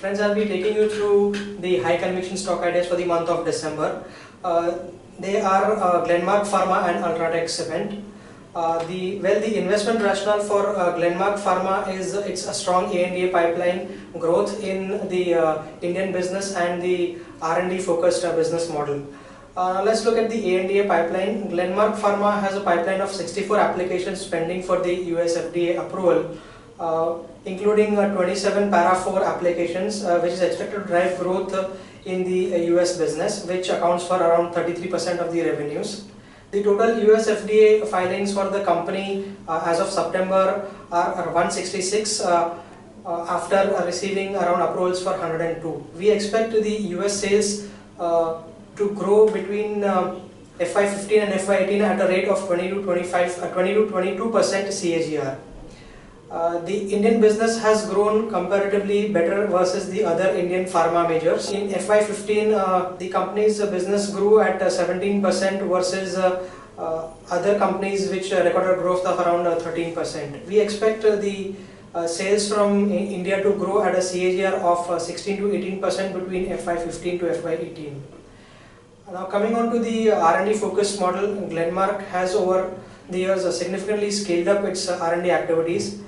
Friends, I'll be taking you through the high conviction stock ideas for the month of December. They are Glenmark Pharma and Ultratech Cement. The investment rationale for Glenmark Pharma is it's a strong A&A pipeline, growth in the Indian business and the R&D focused business model. Let's look at the A&A pipeline. Glenmark Pharma has a pipeline of 64 applications pending for the US FDA approval, including 27 Para 4 applications, which is expected to drive growth in the US business, which accounts for around 33% of the revenues. The total US FDA filings for the company as of September are 166 after receiving around approvals for 102. We expect the US sales to grow between FY15 and FY18 at a rate of 20 to 22% CAGR. The Indian business has grown comparatively better versus the other Indian pharma majors. In FY15, the company's business grew at 17% versus other companies which recorded growth of around 13%. We expect the sales from India to grow at a CAGR of 16 to 18% between FY15 to FY18. Now coming on to the R&D focused model, Glenmark has over the years significantly scaled up its R&D activities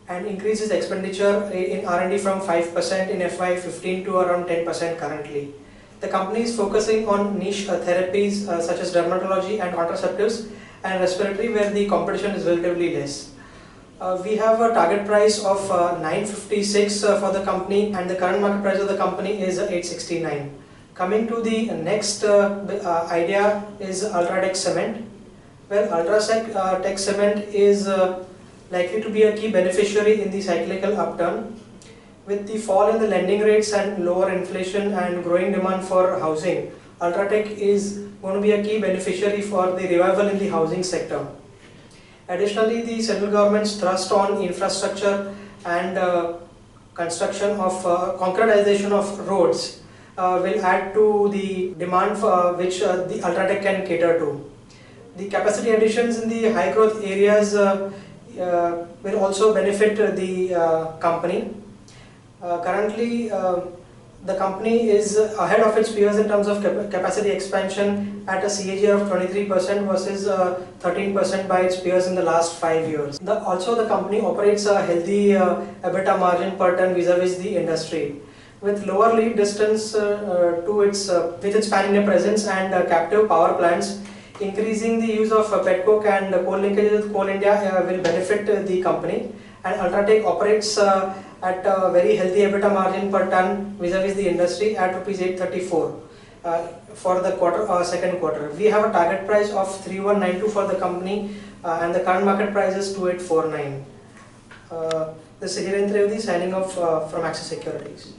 and increases expenditure in R&D from 5% in FY15 to around 10% currently. The company is focusing on niche therapies such as dermatology and contraceptives and respiratory, where the competition is relatively less. We have a target price of 956 for the company, and the current market price of the company is 869. Coming to the next idea is Ultratech Cement. Well, Ultratech Cement is likely to be a key beneficiary in the cyclical upturn. With the fall in the lending rates and lower inflation and growing demand for housing, Ultratech is going to be a key beneficiary for the revival in the housing sector. Additionally, the central government's thrust on infrastructure and construction of concretization of roads will add to the demand for which the Ultratech can cater to. The capacity additions in the high growth areas will also benefit the company. Currently, the company is ahead of its peers in terms of capacity expansion at a CAGR of 23% versus 13% by its peers in the last 5 years. Also, the company operates a healthy EBITDA margin per ton vis-a-vis the industry. With lower lead distance with its pan-India presence and captive power plants, increasing the use of petcoke and coal linkages with Coal India will benefit the company. And Ultratech operates at a very healthy EBITDA margin per ton vis-a-vis the industry at Rs 834 for the second quarter. We have a target price of 3192 for the company and the current market price is 2849. This is Hiren Trivedi signing off from Axis Securities.